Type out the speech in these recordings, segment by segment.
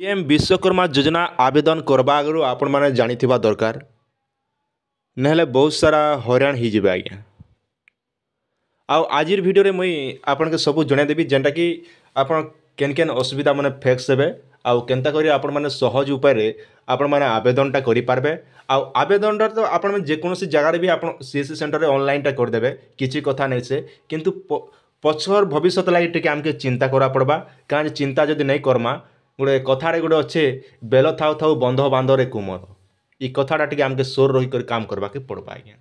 PM Vishwakarma योजना आवेदन करबा आगु आपण मैंने जानिथिबा दरकार नहले बहुत सारा हईराण हो आज्ञा। आजिर भिडियो मुई आपन के सब जन देवी जेनटा कि आपन केन केन असुविधा माने फेक्स हेबे आउ केनता करी आपण माने सहज उपाय रे आपण माने आवेदनटा करि पारबे। आवेदनटा तो आपण माने जेकोसी जगह भी आपण सीएससी सेंटर रे ऑनलाइन टा कर देबे किछि कथा नै से किंतु पछर भविष्यत लागि टिके हमके चिंता करा पड़बा। काहे चिंता जदि नै करमा गोटे कथारे गोटे अच्छे बेल थाउ थाउ बंध बांधरे कुमर ई कथाटा टिके हमके सोर रही कर काम करबा के पड़बा आज्ञा।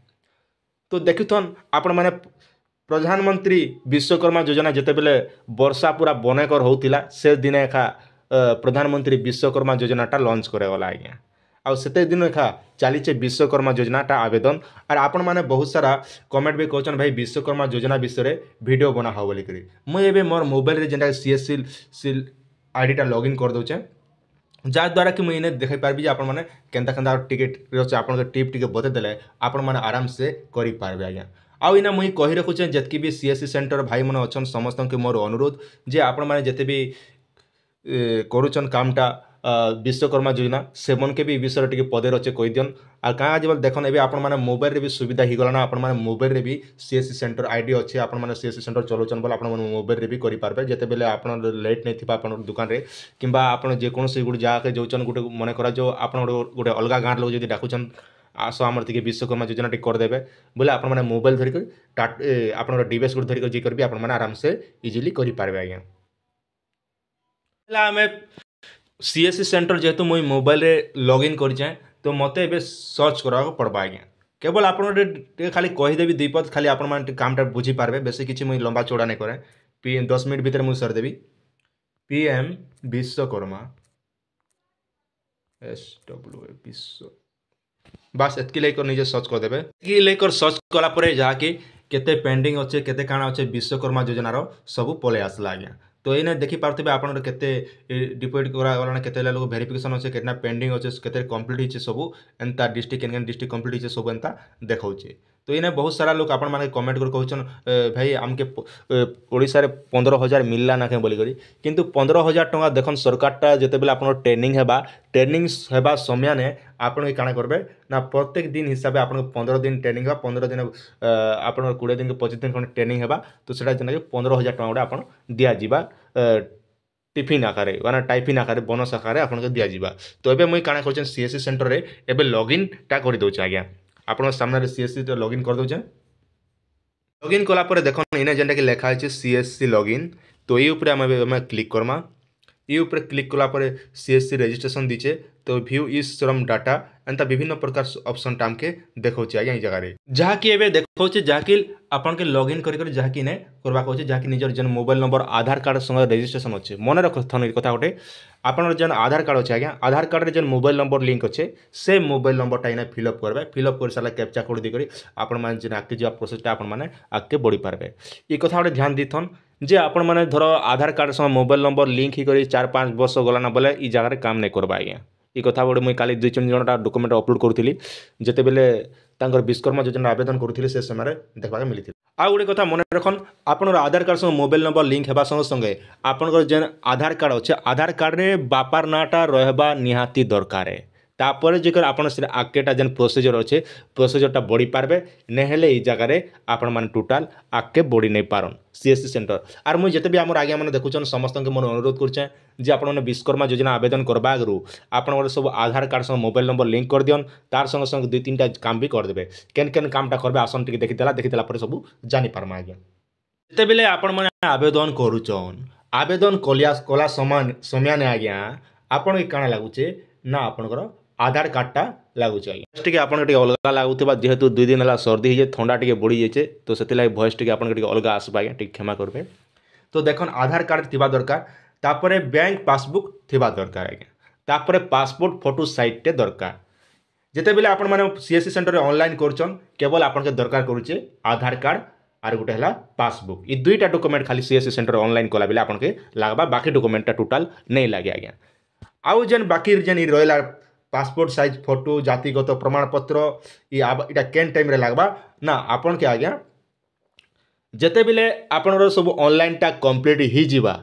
तो देखुथन आपण माने प्रधानमंत्री विश्वकर्मा योजना जिते बेले वर्षा पूरा बनेकर होता से दिन एका प्रधानमंत्री विश्वकर्मा योजनाटा लॉन्च करागला आज्ञा। आउ से दिन एका चलीचे विश्वकर्मा योजनाटा आवेदन और आपण मैंने बहुत सारा कमेंट भी कहन भाई विश्वकर्मा योजना विषय वीडियो बना हो बोलिक मुझे मोर मोबाइल जेनटा सीएससी आईडीटा लॉगिन कर दूचे जहाँद्वारा कि मुझे देखाई पार्बी आप केन्ता केन्ता टिकेट अच्छे आप टिप टे बतेदेले आपण मैंने आराम से करें आज्ञा। आउ इना मुई कही रखुचे जितकी भी सीएससी सेंटर भाई मन अच्छन समस्त के मोर अनुरोध जे आपण मैंने जिते भी करुचन कामटा विश्वकर्मा योजना से मन के भी विषय टे पदे अच्छे कहीदियन आ क्या आज देखन ए आपण मैंने मोबाइल रे भी सुविधा हो गलाना आपण मैंने मोबाइल रे भी सीएससी सेंटर आईडी अच्छे आपण मैंने सीएससी सेंटर चलाउछन बोले आपण मोबाइल रे भी करि पारबे जेते बेले आपण लेट नहीं थिबा आपण दुकान रे किंबा आपण जे कोनोसी गुड जाके जोचन गुटे मन करा जो आपण गुटे अलगा गाँव लोग जदि डाकुचन आस आमर टे विश्वकर्मा योजना टे करदेवे बोले आपण मैंने मोबाइल धरिक आप डिवाइस गुट धरिक जी कर आपण मैंने आराम से इजिली करें आज्ञा। आम सीएससी सेंटर जेहेतु मुई मोबाइल रे लॉगिन करें तो मते एबे सर्च करा पड़बा आज्ञा। केवल आप खाली कहीदेवी दुई पद खाली आपण मैंने कामटा बुझी पारबे बेसी किसी मुई लंबा चौड़ा नहीं करें 10 मिनट भितर मुझे सरदेवी पीएम विश्वकर्मा SWA विश्व बास एतकी लेकर निजे सर्च करदेवे एतकी लेकर सर्च कलापर जहाँकि केते पेंडिंग अच्छे केते काଣା अच्छे विश्वकर्मा योजनार सब पलि आसला आज्ञा। तो ये देखी पार्थे आप केते डिपोजिट करागला केते लोग वेरिफिकेशन अच्छे केतना पेंडिंग अच्छे केते कंप्लीट होइछे सब एंता डिस्ट्रिक्ट केन डिस्ट्रिक्ट कंप्लीट होइछे सब एंता देखाउछे। तो ये बहुत सारा लोग आपण माने कमेंट कर कहउछन भाई आमके ओडिसा रे 15,000 मिलला ना के बोली करी किंतु 15,000 टका देखन सरकारटा जेते बेले आपण ट्रेनिंग हेबा समय ने आपण के काଣା करबे ना प्रत्येक दिन हिसाब से आपण 15 दिन ट्रेनिंग हेबा 15 दिन आपण 20 दिन के 25 दिन खन ट्रेनिंग हेबा तो सेटा जेना 15,000 टका गोटे आपण दिया जिबा टिफिन आकार माना टाइफिन आकार बोनस आकार आपन के दिया जिबा। तो एबे मुई काଣା करछन सीएससी सेंटर रे एबे लॉगिन टा कर दोछ आज्ञा। आपण सामने सीएससी तो लॉगिन कर दोछ लॉगिन कला पर देखन इने जेंटा कि लिखा है सीएससी लॉगिन तो ये ऊपर हम क्लिक करमा ये ऊपर क्लिक कला पर सीएससी रजिस्ट्रेशन दीचे तो व्यू ई श्रम डाटा एंता विभिन्न प्रकार ऑप्शन टाइम के देखौचे आज्ञा ई जगह रे जहाँकि एबे देखौचे जहाँकि आपन के लॉगिन करी जहाँकि ने करबा कहचे जहाँकि निजर जन मोबाइल नंबर आधार कार्ड संग रजिस्ट्रेशन अच्छे मन रखथन ई कथा गोटे आपन जन आधार कार्ड अच्छे आज्ञा आधार कार्ड रे जन मोबाइल नंबर लिंक अच्छे से मोबाइल नंबरटा इने फिलअप करबे फिलअप कर सारा कैप्चा कोड दी करी आपन मान जन आके जो प्रोसेसटा आपन माने आके बढ़ी पारबे ई कथा गोटे ध्यान दिथन जे आपण माने धर आधार कार्ड संग मोबाइल नंबर लिंक ही करी 4-5 वर्ष गलाना बोले ई जगह काम नहीं करबा आज्ञा। ये कथा गोटे मुझे काली 2-3 जनटा डॉक्यूमेंट अपलोड करूली जिते बेले तांकर विश्वकर्मा योजना आवेदन करूली से समय देखा मिली। आ गोटे कथा मन रखन आपन आधार कार्ड संग मोबाइल नंबर लिंक हेबा संगे संगे आपन जेन आधार कार्ड अच्छे आधार कार्ड रे बापार नाटा रहबा निहाती दरकार तापर जेकर आपन से आकेटा जेन प्रोसीजर अच्छे प्रोसीजरटा बढ़ी पारबे नेहेले ई जगह आपण माने टोटाल आके बढ़ी नहीं पारन सीएससी सेंटर आर मुझे जिते भी आम आज्ञा मैंने देखुन समस्त के मोर अनुरोध करें जे आपने विश्वकर्मा योजना आवेदन करवा आगु आप सब आधार कार्ड संग मोबाइल नंबर लिंक कर दियन तार संग संग 2-3टा काम भी करदे केन केन कामटा करबे आसन टिके देखिदेला पर सब जानी पारमा आज्ञा। जिते बेले आपण माने आवेदन करूचन आवेदन कला समय ने आज्ञा आपण के काଣା लागुचे ना आपनकर आधार कार्डटा लगुचे आज्ञा टे आप अलग लगुवा जेहेतु 2 दिन है सर्दी हो थंडा टे बढ़ी जाए तो से भॉइस टे अलग आसबा आज्ञा क्षमा करेंगे। तो देखन आधार कार्ड थिबा दरकार तापरे बैंक पासबुक थिबा दरकार आज्ञा तापरे पासपोर्ट फोटो साइट दरकार जिते बेले आपण माने सीएससी सेंटर रे ऑनलाइन करछन केवल आपन के दरकार करूचे आधार कार्ड आर गोटे है पासबुक ये 2टा डॉक्यूमेंट खाली सीएससी सेंटर ऑनलाइन कला बेले आपन के लागबा बाकी डॉक्यूमेंटटा टोटल नहीं लगे आज्ञा। आउ जेन बाकी जेन रहा पासपोर्ट साइज फोटो जातिगत प्रमाणपत्र इटा केन टाइम रे लागबा ना आपन के आज्ञा जेते बेले आपनर सब ऑनलाइन टा कंप्लीट ही जीवा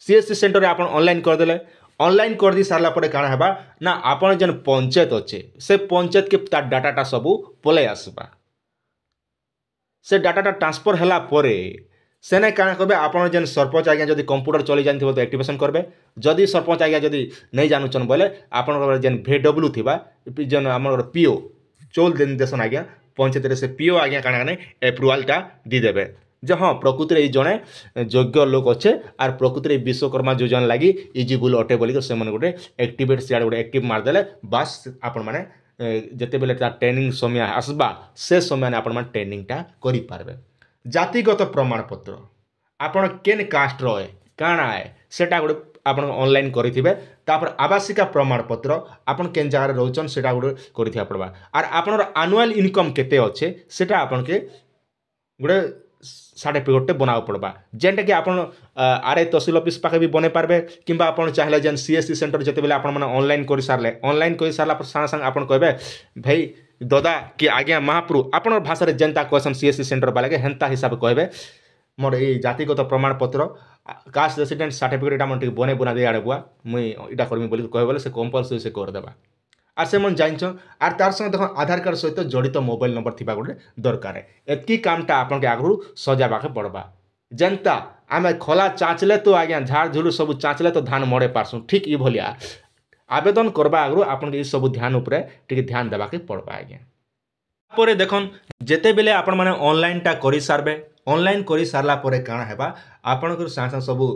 सीएससी सेंटर रे आपन ऑनलाइन करदेले ऑनलाइन कर दी सारला परे काଣା हेबा ना आपण जेन पंचायत अच्छे से पंचायत के तार डाटाटा सबू पलै आसबा से डाटाटा ट्रांसफर होला परे सेने काଣା करबे आपण जेन सरपंच आज्ञा जदि कंप्यूटर चली जानिथिबो तो एक्टिवेशन करबे जदि सरपंच आज्ञा जदि नहीं जानुचन बोले आपण जेन VW थिबा जेन हमर पीओ चोल दिन देसन आज्ञा पंचायत रे से पीओ आज्ञा काଣା नै अप्रूवलटा दी देबे जे हाँ प्रकृति रे जणे योग्य लोक अच्छे आर प्रकृति रे विश्वकर्मा योजना लगी इजिबुल अटे बोलिक से गोटे एक्टिवेट सियाड़े गोटे एक्टिव मारदेले बास आपण मैंने जिते बेले ट्रेनिंग समय आसबा से समय आपण मैंने ट्रेनिंगटा करें जातिगत प्रमाणपत्र आपण केन कास्ट रहे काଣା है सेटा गोटे आपण ऑनलाइन करेंगे तापर आवासिका प्रमाणपत्र आपण केन जगह रोचन सेटा गोटे करिथिया पड़बा आर आपण एनुअल इनकम केते अच्छे सेटा आपण के गोटे सर्टिफिकेट बनाव पड़बा जेनटा कि आपण आरए तहसील ऑफिस पाखे भी बने पारबे किंबा आपण चाहले जेन सीएससी सेंटर जते बेले आपण माने ऑनलाइन कर सारला पर संग संग आपण कहबे भाई दादा कि आज्ञा महाप्रभु आपण भाषा रे जेनता क्वेश्चन सीएससी सेंटर वाला के हेंता हिसाब कहबे मोर ए जातिगत प्रमाणपत्र कास्ट रेसिडेंट सर्टिफिकेट मन टिक बने बना दे आड़े बुआ मुई इटा करमी बोली कहबे बोले से कंपलसरी से कर देबा आर से मन जान आर तार संग देख आधार कार्ड सहित जड़ित मोबाइल नंबर थी गोटे दरकार एतकी कामटा आपन के आगु सजाबा के पड़बा जनता आम खोला चाचले तो आज्ञा झाड़ झुड़ सब चाचले तो धान मड़े पार्सु ठीक ये भलिया आवेदन करबा आगु आपन के सब ध्यान उपरे टिके ध्यान देबा के पड़बा आज्ञा पर देखन जेते बेले आपण माने ऑनलाइन टा करि सारबे ऑनलाइन करि सारला परे काଣା हेबा आपन सांग सांग सब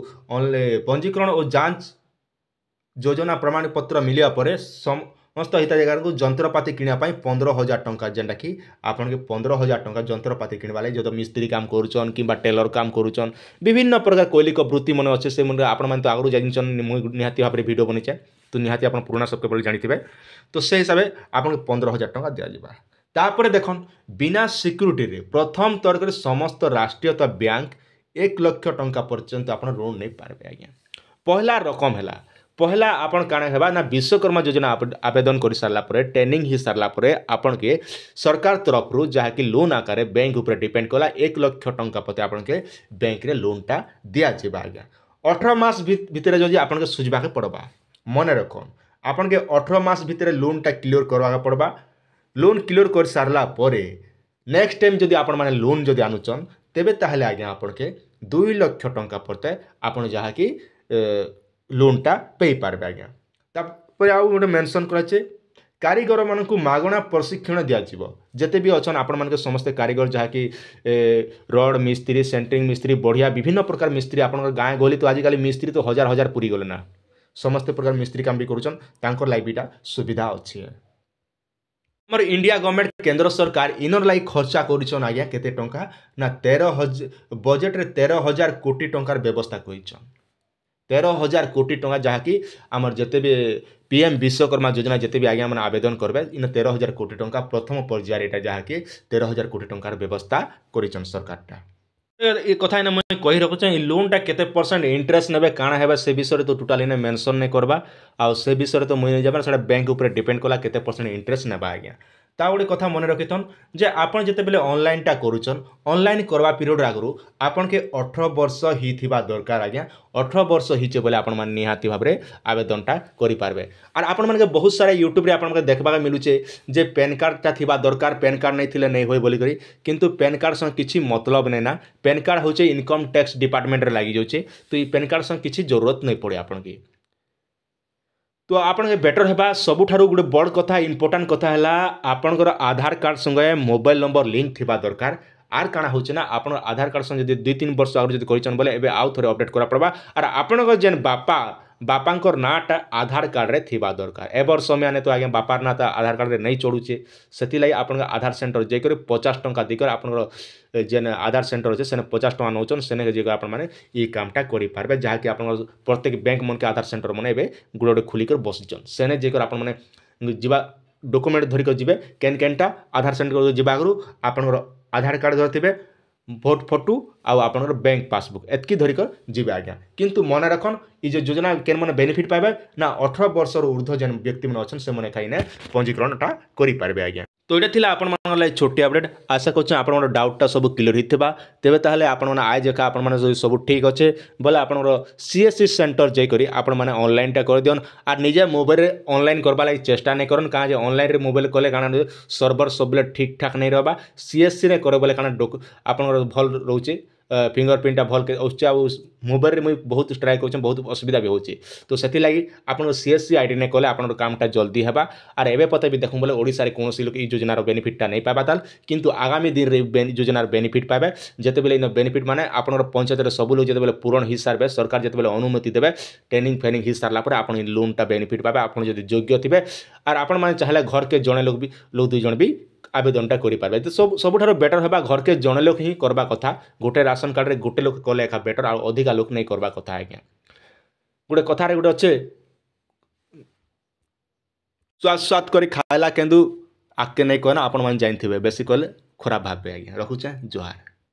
पंजीकरण और जांच योजना प्रमाण पत्र मिलिया परे समस्त हिताधिकारी को जंत्रपाति किणापी 15,000 टंका जेनटा कि आपन के 15,000 टंका जंत्रपाति किणवा लगे जो मिस्त्री काम करुचन कि टेलर काम करुचन विभिन्न प्रकार कौलिक वृत्ति मन अच्छे से मन आपण मैंने तो आगु जान निहाती भाव में भिडियो बनीचे तो निहाती आप पुराना सबके बड़े जानी तो से हिसाब से आपन 15,000 टंका दिज्व तापर देखन बिना सिक्यूरीटी रे प्रथम तर्क समस्त राष्ट्रीयता बैंक 1 लाख टंका पर्यंत आप लोन नहीं पारे आज्ञा पहला रकम है पहला आपन काଣା हेबा ना विश्वकर्मा योजना आवेदन कर सारला परे ट्रेनिंग ही सारला परे आपन के सरकार तरफ रु जहा कि लोन आकार बैंक ऊपर डिपेंड कला 1 लाख टंका पते आपन के बैंक रे लोनटा दिया जेबा आज्ञा 18 मास भितर जदि आपन के सुझबा के पड़बा मन रखन आपन के 18 मास भितर लोनटा क्लियर करवा के पड़बा लोन क्लियर कर सारला परे नेक्स्ट टाइम जदि आपन माने लोन जदि आनुचन तेबे ताहले आज्ञा आपन के 2 लाख टंका पड़ते आपन जहा कि लोनटा पे पारबे आज्ञा तापर आउ गोटे मेंशन कराचे कारीगर मानक मागणा प्रशिक्षण दिज्व जिते भी अच्छा आपण मान समस्त कारीगर जहाँकि रड मिस्त्री सेंटरिंग मिस्त्री बढ़िया विभिन्न प्रकार मिस्त्री आप गाँ गली तो आजिकल मिस्त्री तो हजार हजार पूरी गले ना समस्त प्रकार मिस्त्री काम भी करुचन लाइटा सुविधा अच्छी है हमर इंडिया गवर्नमेंट केंद्र सरकार इनर लाई खर्चा करुचन आज्ञा केते टंका ना 13,000 बजेट रे 13,000 कोटी टंकार व्यवस्था करिचन 13,000 कोटी टंका जहाँकि आमर जिते भी पीएम विश्वकर्मा योजना जिते भी आज्ञा मैंने आवेदन करबे इन 13,000 कोटी टंका प्रथम पर्यायर यहाँ जहाँकि 13,000 कोटी टंकार व्यवस्था करिचन सरकारटा ये कथा ना मैं कही रखुचे लोनटा केते परसेंट इंटरेस्ट नेबे काଣା हेबा से विषय तो टोटल इने मेंशन नहीं करबा आ से विषय तो मुझे जाबा सेटा बैंक ऊपर डिपेंड कला केते परसेंट इंटरेस्ट नेबा आज्ञा ता गोटे कथा मन रखिथन जे आपन जेते बेले ऑनलाइनटा करुचन ऑनलाइन करवा पीरियड आगु आपन के 18 वर्ष ही थिबा दरकार आज्ञा 18 वर्ष हिचे बोले आपन मान निहाती भाबरे आवेदनटा करि पारबे और आपन मान के बहुत सारा यूट्यूब रे आपन के देखबा के मिलुचे जे पैन कार्डटा थिबा दरकार पैन कार्ड नहीं थिले नहीं होय बोली करी किंतु पैन कार्ड संग किछि मतलब नै ना पैन कार्ड होचे इनकम टैक्स डिपार्टमेंट रे लागि जाउचे तो ई पैन कार्ड संग किछि जरूरत नहीं पड़े आपन के तो आपन के बेटर हेबा सबुठारु गोटे बड़ कथा इंपोर्टेंट कथा है आपनकर आधार कार्ड संगे मोबाइल नंबर लिंक थिबा दरकार आर काଣା होचे ना आपन आधार कार्ड संगे जदि 2-3 वर्ष आगु जदि करिचन बोले एबे आउ थोरे अपडेट करा पड़बा और आपनकर जेन बापांकर नाटा आधार कार्ड रे थिबा दरकार एबर समय ने तो आगे बापार ना आधार कार्ड रे नहीं चढ़ुचे सेति लाई आपन आधार सेंटर जाकर 50 टंका दिकर आपन जेन आधार सेंटर अच्छे से 50 टंका नौचन सेने जगह आप मैंने ये कामटा करि पारबे जहाँकि आप प्रत्येक बैंक मन के आधार सेंटर मैंने एबे गुड़े खुलिकर बसिचन सेने जेकर आप मैंने जीवा डॉक्यूमेंट धरिक जीवे केन केनटा आधार सेंटर जीवा आगु आपन आधार कार्ड धरथिबे भोट फोटो आउ आपनर बैंक पासबुक एतकी धरिकर जीवे आज्ञा किंतु मन रखन ई जो योजना केन मन बेनिफिट पाबे ना 18 वर्ष ऊर्ध्व जेन व्यक्ति मन अछन से मन खाइने पंजीकरणटा करि पारबे आज्ञा तो ये थिला आपण मन लाई छोटी अपडेट आशा करछ आपण मन डाउटटा सब क्लियर हितबा तेबे ताहले आपण मन आइ जका आपण मन सब ठीक अच्छे बोले आपण सीएससी सेंटर जाई करी आपण मन ऑनलाइन टा कर दियन आ निजे मोबाइल रे ऑनलाइन करबा लाई चेष्टा नै करन का जे ऑनलाइन रे मोबाइल कले काना सर्वर सबले ठीक ठाक नै रहबा सीएससी रे करे बोले काना आपण भल रहउचे फिंगरप्रिंटा भल के उसचा मोबाइल रे मुई बहुत ट्राई कर बहुत असुविधा भी होची तो सेति लागि आपण सीएससी आईडी नै कले आपण कामटा जल्दी हेबा आर एबे पते भी देखुं बोले ओडिसा रे कोनोसी लोक ई योजनार बेनिफिटटा नै पाबा ताल किंतु आगामी दिन रे योजनार बेनिफिट पाबे जेते बेले इन बेनिफिट माने आपण पंचायत रे सब लोक जेते बेले पूरण हिसाब बे सरकार जेते बेले अनुमति देबे ट्रेनिंग फेनिंग हिसाब ला पर आपण लोनटा बेनिफिट पाबे आपण जदि योग्य थिबे आर आपण माने चाहले घर के जणे लोक भी लोक दुई जण भी आवेदनटा करेंगे तो सबुठ बेटर होगा घर के जड़े लोक ही करवा कथा गोटे राशन कार्ड रे गोटे लोक कले एका बेटर आ अधिका लोक नहीं करवा कथा आज्ञा गोटे कथार गोटे अच्छे स्वाद स्वाद कर खाला केन्दू आके नहीं कहना आपण मैंने जानते बेसी कहले खराब भावे आज्ञा रखुचे जुहार।